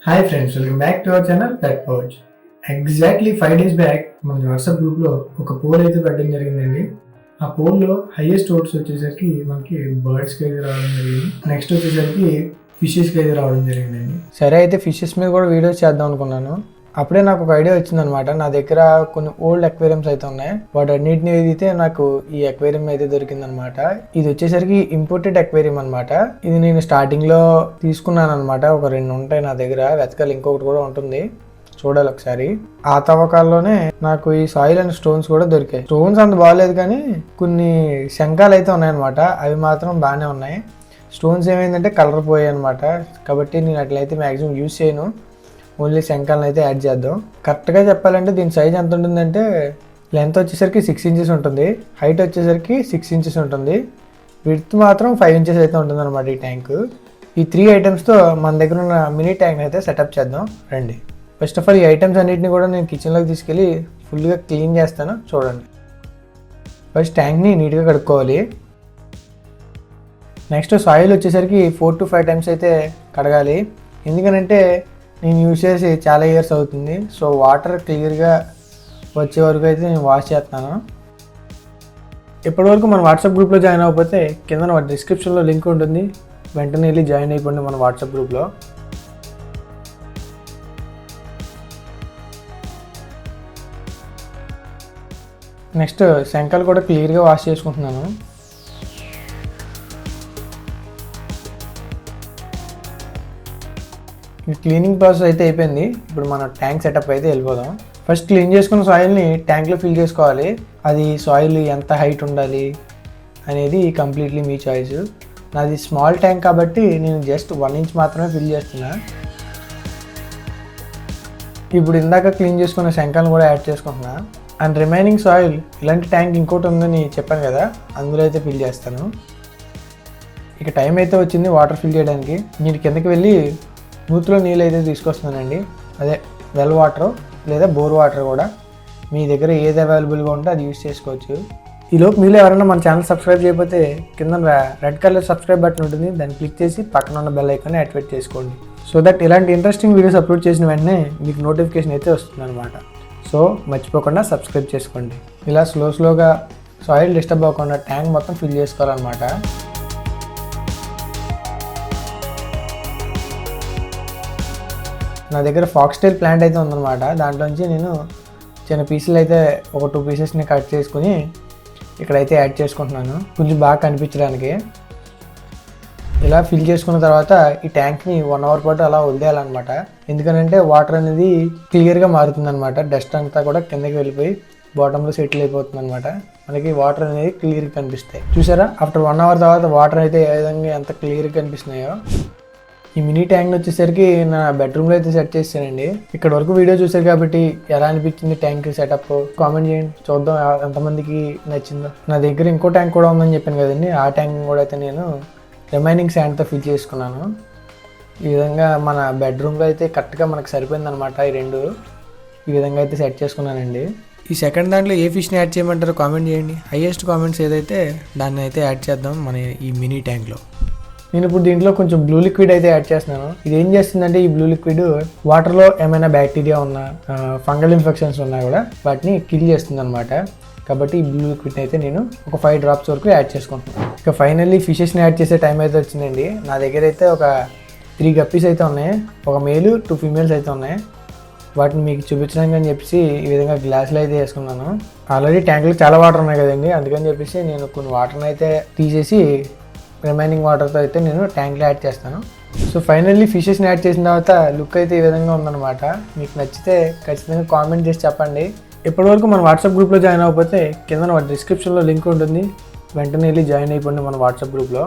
Hi friends, welcome back to our channel pet pouch. Exactly 5 days back మన WhatsApp గ్రూప్లో ఒక pole అయితే పెట్టడం జరిగిందండి. ఆ పోల్లో హైయెస్ట్ ఓట్స్ వచ్చేసరికి మనకి బర్డ్స్కి అయితే రావడం జరిగింది. నెక్స్ట్ వచ్చేసరికి ఫిషెస్కి అయితే రావడం జరిగిందండి. సరే అయితే ఫిషెస్ మీద కూడా వీడియోస్ చేద్దాం అనుకున్నాను. అప్పుడే నాకు ఒక ఐడియా వచ్చిందనమాట. నా దగ్గర కొన్ని ఓల్డ్ అక్వేరియంస్ అయితే ఉన్నాయి. వాటి అన్నింటినీ అయితే నాకు ఈ అక్వేరియం అయితే దొరికిందనమాట. ఇది వచ్చేసరికి ఇంపోర్టెడ్ అక్వేరియం అనమాట. ఇది నేను స్టార్టింగ్ లో తీసుకున్నాను అనమాట. ఒక 2 ఉంటాయి నా దగ్గర, వెతకాలి ఇంకొకటి కూడా ఉంటుంది, చూడాలి ఒకసారి. ఆ తవ్వకాల్లోనే నాకు ఈ సాయిల్ అండ్ స్టోన్స్ కూడా దొరికాయి. స్టోన్స్ అంత బాగాలేదు కానీ కొన్ని శంఖాలు అయితే ఉన్నాయన్నమాట. అవి మాత్రం బాగానే ఉన్నాయి. స్టోన్స్ ఏమైందంటే కలర్ పోయాయి అనమాట. కాబట్టి నేను అట్లయితే మ్యాక్సిమం యూజ్ చేయను. ఓన్లీ శంఖాలను అయితే యాడ్ చేద్దాం. కరెక్ట్గా చెప్పాలంటే దీని సైజ్ ఎంత ఉంటుందంటే, లెంత్ వచ్చేసరికి 6 inches ఉంటుంది, హైట్ వచ్చేసరికి 6 inches ఉంటుంది, విడ్త్ మాత్రం 5 inches అయితే ఉంటుంది అనమాట ఈ ట్యాంక్. ఈ 3 ఐటమ్స్తో మన దగ్గర ఉన్న మినీ ట్యాంక్ అయితే సెటప్ చేద్దాం రండి. ఫస్ట్ ఆఫ్ ఆల్ ఈ ఐటమ్స్ అన్నింటినీ కూడా నేను కిచెన్లోకి తీసుకెళ్ళి ఫుల్గా క్లీన్ చేస్తాను, చూడండి. ఫస్ట్ ట్యాంక్ని నీట్గా కడుక్కోవాలి. నెక్స్ట్ సాయిల్ వచ్చేసరికి 4 to 5 times అయితే కడగాలి. ఎందుకనంటే నేను యూజ్ చేసి చాలా ఇయర్స్ అవుతుంది. సో వాటర్ క్లియర్గా వచ్చే వరకు అయితే నేను వాష్ చేస్తాను. ఇప్పటివరకు మన వాట్సాప్ గ్రూప్లో జాయిన్ అవ్వకపోతే కింద డిస్క్రిప్షన్లో లింక్ ఉంటుంది, వెంటనే వెళ్ళి జాయిన్ అయిపోండి మన వాట్సాప్ గ్రూప్లో. నెక్స్ట్ శంఖాలు కూడా క్లియర్గా వాష్ చేసుకుంటున్నాను. క్లీనింగ్ ప్రాసెస్ అయితే అయిపోయింది. ఇప్పుడు మన ట్యాంక్ సెటప్ అయితే వెళ్ళిపోదాం. ఫస్ట్ క్లీన్ చేసుకున్న సాయిల్ని ట్యాంక్లో ఫిల్ చేసుకోవాలి. అది సాయిల్ ఎంత హైట్ ఉండాలి అనేది కంప్లీట్లీ మీ చాయిస్. నాది స్మాల్ ట్యాంక్ కాబట్టి నేను జస్ట్ 1 inch మాత్రమే ఫిల్ చేస్తున్నా. ఇప్పుడు ఇందాక క్లీన్ చేసుకున్న శంఖాలను కూడా యాడ్ చేసుకుంటున్నా. అండ్ రిమైనింగ్ సాయిల్, ఇలాంటి ట్యాంక్ ఇంకోటి ఉందని చెప్పాను కదా, అందులో అయితే ఫిల్ చేస్తాను. ఇక టైం అయితే వచ్చింది వాటర్ ఫిల్ చేయడానికి. నేను కిందకి వెళ్ళి నూతిలో నీళ్ళు అయితే తీసుకొస్తున్నానండి. అదే వెల్ వాటర్ లేదా బోర్ వాటర్ కూడా, మీ దగ్గర ఏది అవైలబుల్గా ఉంటే అది యూజ్ చేసుకోవచ్చు. ఈలోపు మీరు ఎవరైనా మన ఛానల్ సబ్స్క్రైబ్ చేయకపోతే కింద రెడ్ కలర్ సబ్స్క్రైబ్ బటన్ ఉంటుంది, దాన్ని క్లిక్ చేసి పక్కన ఉన్న బెల్ ఐకాన్ని యాక్టివేట్ చేసుకోండి. సో దట్ ఇలాంటి ఇంట్రెస్టింగ్ వీడియోస్ అప్లోడ్ చేసిన వెంటనే మీకు నోటిఫికేషన్ అయితే వస్తుంది అనమాట. సో మర్చిపోకుండా సబ్స్క్రైబ్ చేసుకోండి. ఇలా స్లోగా సాయిల్ డిస్టర్బ్ అవ్వకుండా ట్యాంక్ మొత్తం ఫిల్ చేసుకోవాలన్నమాట. నా దగ్గర ఫాక్స్టైల్ ప్లాంట్ అయితే ఉందన్నమాట. దాంట్లోంచి నేను చిన్న పీసులు అయితే ఒక 2 pieces కట్ చేసుకుని ఇక్కడైతే యాడ్ చేసుకుంటున్నాను, కొంచెం బాగా కనిపించడానికి. ఇలా ఫిల్ చేసుకున్న తర్వాత ఈ ట్యాంక్ని 1 hour పాటు అలా వదిలేయాలన్నమాట. ఎందుకనంటే వాటర్ అనేది క్లియర్గా మారుతుంది అనమాట. డస్ట్ అంతా కూడా కిందకి వెళ్ళిపోయి బాటంలో సెటిల్ అయిపోతుంది అనమాట. మనకి వాటర్ అనేది క్లియర్గా కనిపిస్తాయి. చూసారా, ఆఫ్టర్ 1 hour తర్వాత వాటర్ అయితే ఏ విధంగా ఎంత క్లియర్గా కనిపిస్తున్నాయో. ఈ మినీ ట్యాంక్ వచ్చేసరికి నా బెడ్రూమ్లో అయితే సెట్ చేశానండి. ఇక్కడ వరకు వీడియో చూసారు కాబట్టి ఎలా అనిపించింది ట్యాంక్ సెటప్ కామెంట్ చేయండి, చూద్దాం ఎంతమందికి నచ్చిందో. నా దగ్గర ఇంకో ట్యాంక్ కూడా ఉందని చెప్పాను కదండి, ఆ ట్యాంక్ కూడా అయితే నేను రిమైనింగ్ శాండ్తో ఫిల్ చేసుకున్నాను. ఈ విధంగా మన బెడ్రూమ్లో అయితే కరెక్ట్గా మనకు సరిపోయింది అనమాట. ఈ 2 ఈ విధంగా అయితే సెట్ చేసుకున్నానండి. ఈ సెకండ్ దాంట్లో ఏ ఫిష్ని యాడ్ చేయమంటారో కామెంట్ చేయండి. హైయెస్ట్ కామెంట్స్ ఏదైతే దాన్ని అయితే యాడ్ చేద్దాం మన ఈ మినీ ట్యాంక్లో. నేను ఇప్పుడు దీంట్లో కొంచెం బ్లూ లిక్విడ్ అయితే యాడ్ చేస్తున్నాను. ఇది ఏం చేస్తుందంటే, ఈ బ్లూ లిక్విడ్ వాటర్లో ఏమైనా బ్యాక్టీరియా ఉన్నా, ఫంగల్ ఇన్ఫెక్షన్స్ ఉన్నా కూడా వాటిని కిల్ చేస్తుంది అనమాట. కాబట్టి ఈ బ్లూ లిక్విడ్ అయితే నేను ఒక 5 drops వరకు యాడ్ చేసుకుంటున్నాను. ఇక ఫైనల్లీ ఫిషెస్ని యాడ్ చేసే టైం అయితే వచ్చిందండి. నా దగ్గర అయితే ఒక 3 గప్పీస్ అయితే ఉన్నాయి, ఒక మేల్ 2 females అయితే ఉన్నాయి. వాటిని మీకు చూపించడానికి అని చెప్పేసి ఈ విధంగా గ్లాసులు అయితే వేసుకున్నాను. ఆల్రెడీ ట్యాంక్లో చాలా వాటర్ ఉన్నాయి కదండి, అందుకని చెప్పేసి నేను కొన్ని వాటర్ని అయితే తీసేసి రిమైనింగ్ వాటర్తో అయితే నేను ట్యాంక్లో యాడ్ చేస్తాను. సో ఫైనల్లీ ఫిషెస్ని యాడ్ చేసిన తర్వాత లుక్ అయితే ఈ విధంగా ఉందన్నమాట. మీకు నచ్చితే ఖచ్చితంగా కామెంట్ చేసి చెప్పండి. ఇప్పటివరకు మన వాట్సాప్ గ్రూప్లో జాయిన్ అవ్వకపోతే కింద డిస్క్రిప్షన్లో లింక్ ఉంటుంది, వెంటనే వెళ్ళి జాయిన్ అయిపోండి మన వాట్సాప్ గ్రూప్లో.